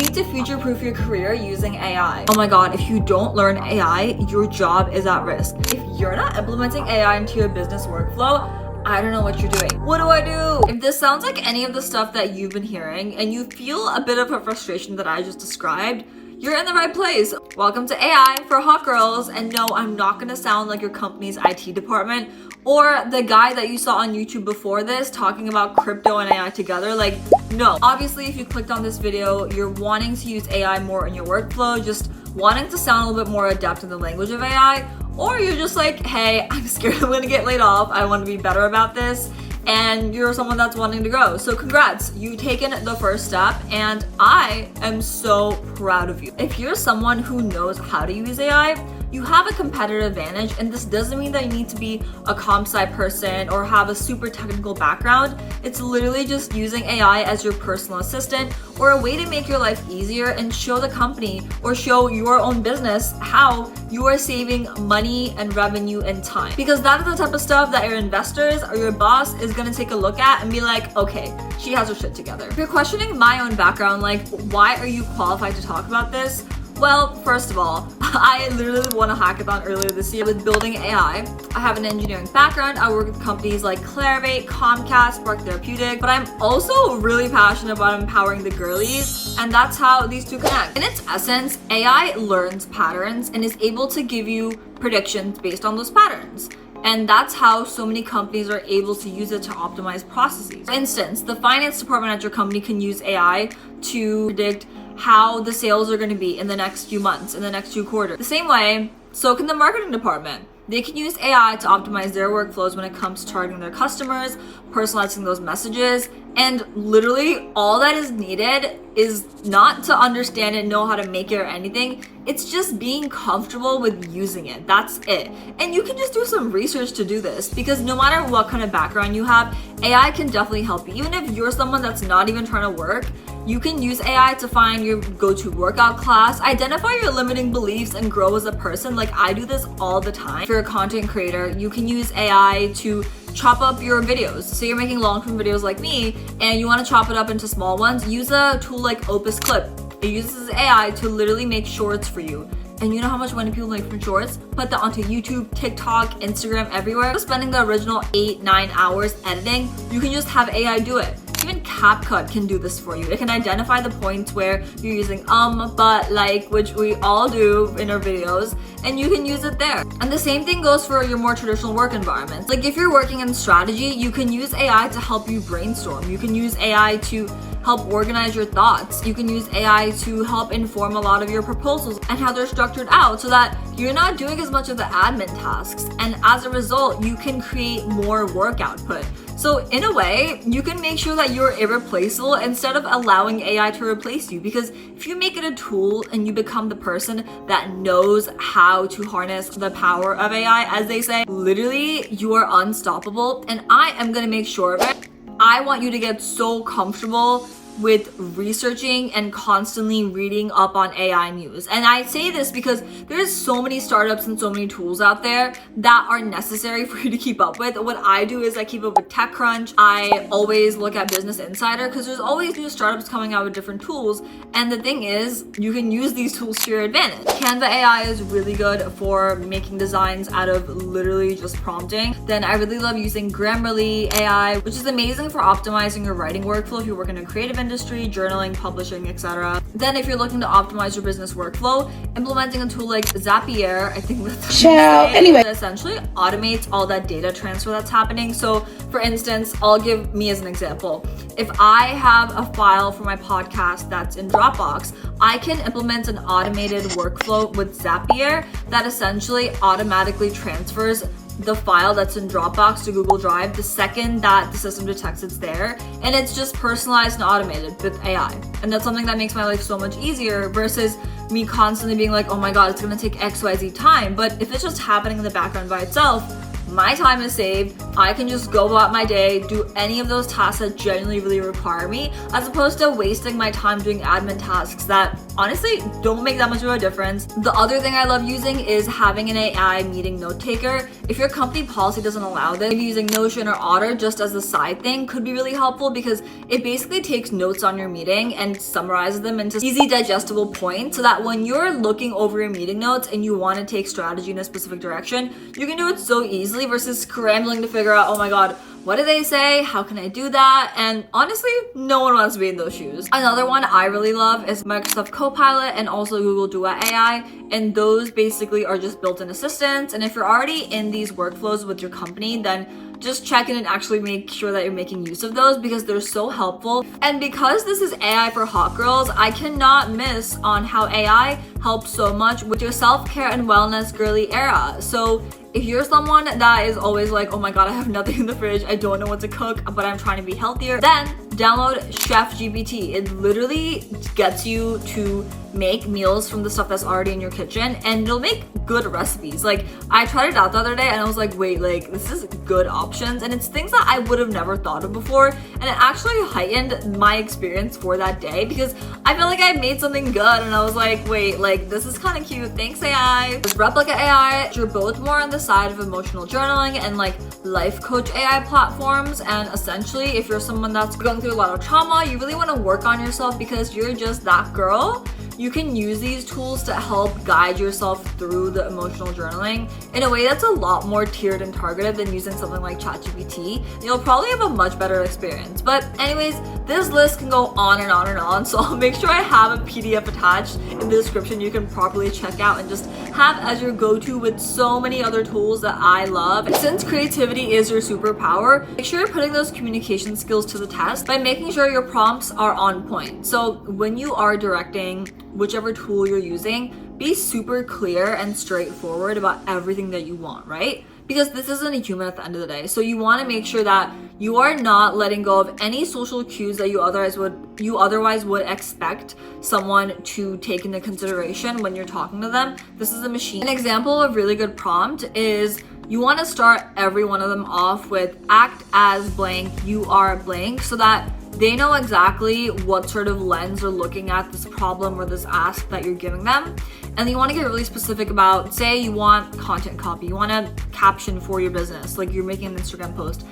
need to future-proof your career using AI. Oh my god, if you don't learn AI, your job is at risk. If you're not implementing AI into your business workflow, I don't know what you're doing. What do I do? If this sounds like any of the stuff that you've been hearing and you feel a bit of a frustration that I just described, you're in the right place. Welcome to AI for hot girls. And no, I'm not gonna sound like your company's IT department or the guy that you saw on YouTube before this talking about crypto and AI together. Like, no. Obviously, if you clicked on this video, you're wanting to use AI more in your workflow, just wanting to sound a little bit more adept in the language of AI, or you're just like, hey, I'm scared I'm gonna get laid off. I want to be better about this. And you're someone that's wanting to grow. So congrats, you've taken the first step and I am so proud of you. If you're someone who knows how to use AI, you have a competitive advantage, and this doesn't mean that you need to be a comp sci person or have a super technical background. It's literally just using AI as your personal assistant or a way to make your life easier and show the company or show your own business how you are saving money and revenue and time. Because that is the type of stuff that your investors or your boss is gonna take a look at and be like, okay, she has her shit together. If you're questioning my own background, like, why are you qualified to talk about this? Well, first of all, I literally won a hackathon earlier this year with building AI. I have an engineering background. I work with companies like Clarivate, Comcast, Spark Therapeutic, but I'm also really passionate about empowering the girlies, and that's how these two connect. In its essence, AI learns patterns and is able to give you predictions based on those patterns. And that's how so many companies are able to use it to optimize processes. For instance, the finance department at your company can use AI to predict how the sales are going to be in the next few months, in the next few quarters. The same way, so can the marketing department. They can use AI to optimize their workflows when it comes to targeting their customers, personalizing those messages, and literally all that is needed is not to understand and know how to make it or anything. It's just being comfortable with using it. That's it. And you can just do some research to do this, because no matter what kind of background you have, AI can definitely help you. Even if you're someone that's not even trying to work, you can use AI to find your go-to workout class, identify your limiting beliefs, and grow as a person. Like, I do this all the time. If you're a content creator, you can use AI to chop up your videos. So you're making long-form videos like me and you want to chop it up into small ones, use a tool like Opus Clip. It uses AI to literally make shorts for you. And you know how much money people make from shorts? Put that onto YouTube, TikTok, Instagram, everywhere. Spending the original 8-9 hours editing, you can just have AI do it. Even CapCut can do this for you. It can identify the points where you're using but, like, which we all do in our videos, and you can use it there. And the same thing goes for your more traditional work environments. Like, if you're working in strategy, you can use AI to help you brainstorm. You can use AI to help organize your thoughts. You can use AI to help inform a lot of your proposals and how they're structured out so that you're not doing as much of the admin tasks. And as a result, you can create more work output. So in a way, you can make sure that you're irreplaceable instead of allowing AI to replace you. Because if you make it a tool and you become the person that knows how to harness the power of AI, as they say, literally you are unstoppable. And I am gonna make sure of it. I want you to get so comfortable with researching and constantly reading up on AI news. And I say this because there's so many startups and so many tools out there that are necessary for you to keep up with. What I do is I keep up with TechCrunch. I always look at Business Insider because there's always new startups coming out with different tools. And the thing is, you can use these tools to your advantage. Canva AI is really good for making designs out of literally just prompting. Then I really love using Grammarly AI, which is amazing for optimizing your writing workflow if you work in a creative industry, journaling, publishing, etc. Then if you're looking to optimize your business workflow, implementing a tool like Zapier, I think that essentially automates all that data transfer that's happening. So for instance, I'll give me as an example. If I have a file for my podcast that's in Dropbox, I can implement an automated workflow with Zapier that essentially automatically transfers the file that's in Dropbox to Google Drive the second that the system detects it's there, and it's just personalized and automated with AI. And that's something that makes my life so much easier versus me constantly being like, oh my god, it's gonna take XYZ time. But if it's just happening in the background by itself, my time is saved. I can just go about my day, do any of those tasks that genuinely really require me, as opposed to wasting my time doing admin tasks that honestly don't make that much of a difference. The other thing I love using is having an AI meeting note taker. If your company policy doesn't allow this, maybe using Notion or Otter just as a side thing could be really helpful, because it basically takes notes on your meeting and summarizes them into easy digestible points, so that when you're looking over your meeting notes and you want to take strategy in a specific direction, you can do it so easily versus scrambling to figure out, oh my god, what do they say? How can I do that? And honestly, no one wants to be in those shoes. Another one I really love is Microsoft Copilot and also Google Duet AI. And those basically are just built-in assistants. And if you're already in these workflows with your company, then just check in and actually make sure that you're making use of those, because they're so helpful. And because this is AI for hot girls, I cannot miss on how AI helps so much with your self-care and wellness girly era. So if you're someone that is always like, oh my god, I have nothing in the fridge, I don't know what to cook, but I'm trying to be healthier, then download Chef GPT. It literally gets you to make meals from the stuff that's already in your kitchen, and it'll make good recipes. Like, I tried it out the other day and I was like, wait, like, this is good options, and it's things that I would have never thought of before, and it actually heightened my experience for that day, because I felt like I made something good and I was like, wait, like, this is kind of cute, thanks AI. With Replica AI, you're both more on the side of emotional journaling and like life coach AI platforms, and essentially if you're someone that's going through a lot of trauma, you really want to work on yourself because you're just that girl, you can use these tools to help guide yourself through the emotional journaling in a way that's a lot more tiered and targeted than using something like ChatGPT. You'll probably have a much better experience. But anyways, this list can go on and on and on, so I'll make sure I have a PDF attached in the description you can properly check out and just have as your go-to with so many other tools that I love. Since creativity is your superpower, make sure you're putting those communication skills to the test by making sure your prompts are on point. So when you are directing whichever tool you're using, be super clear and straightforward about everything that you want, right? Because this isn't a human at the end of the day. So you want to make sure that you are not letting go of any social cues that you otherwise would expect someone to take into consideration when you're talking to them. This is a machine. An example of really good prompt is you want to start every one of them off with act as blank, you are blank, so that they know exactly what sort of lens they're looking at this problem or this ask that you're giving them. And you want to get really specific about, say you want content copy, you want a caption for your business, like you're making an Instagram post.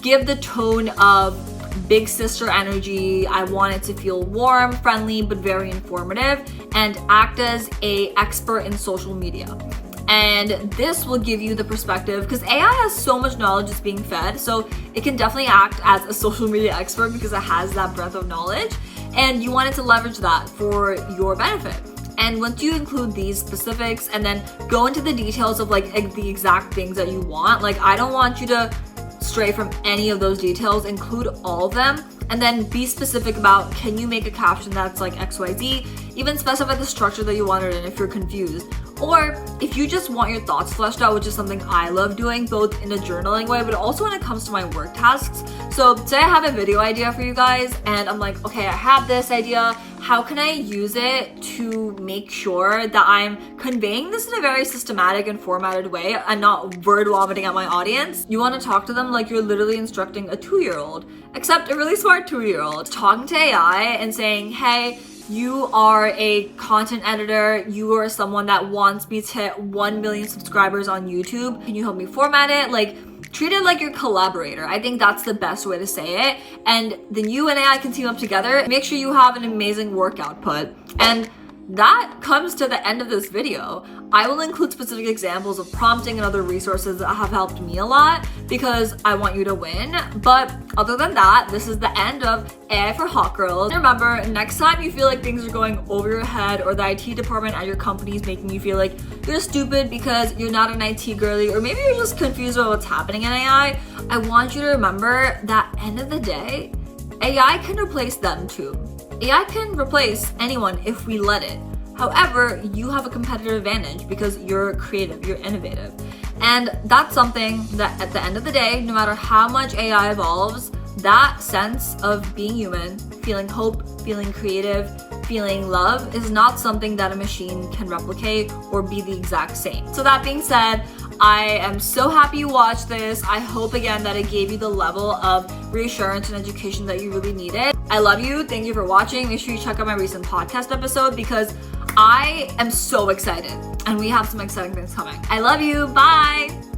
Give the tone of big sister energy. I want it to feel warm, friendly, but very informative, and act as an expert in social media. And this will give you the perspective, because AI has so much knowledge it's being fed, so it can definitely act as a social media expert because it has that breadth of knowledge, and you want it to leverage that for your benefit. And once you include these specifics and then go into the details of like the exact things that you want, like I don't want you to stray from any of those details, include all of them, and then be specific about, can you make a caption that's like XYZ, even specify the structure that you want it in if you're confused. Or if you just want your thoughts fleshed out, which is something I love doing, both in a journaling way, but also when it comes to my work tasks. So say I have a video idea for you guys and I'm like, okay, I have this idea. How can I use it to make sure that I'm conveying this in a very systematic and formatted way and not word vomiting at my audience? You want to talk to them like you're literally instructing a 2-year-old, except a really smart 2-year-old. Talking to AI and saying, hey, you are a content editor, you are someone that wants me to hit 1 million subscribers on YouTube. Can you help me format it? Like, treat it like your collaborator. I think that's the best way to say it. And then you and AI can team up together. Make sure you have an amazing work output. And that comes to the end of this video. I will include specific examples of prompting and other resources that have helped me a lot because I want you to win. But other than that, this is the end of AI for Hot Girls. And remember, next time you feel like things are going over your head or the IT department at your company is making you feel like you're stupid because you're not an IT girly, or maybe you're just confused about what's happening in AI, I want you to remember that end of the day, AI can replace them too. AI can replace anyone if we let it. However, you have a competitive advantage because you're creative, you're innovative. And that's something that at the end of the day, no matter how much AI evolves, that sense of being human, feeling hope, feeling creative, feeling love is not something that a machine can replicate or be the exact same. So that being said, I am so happy you watched this. I hope again that it gave you the level of reassurance and education that you really needed. I love you. Thank you for watching. Make sure you check out my recent podcast episode because I am so excited and we have some exciting things coming. I love you. Bye.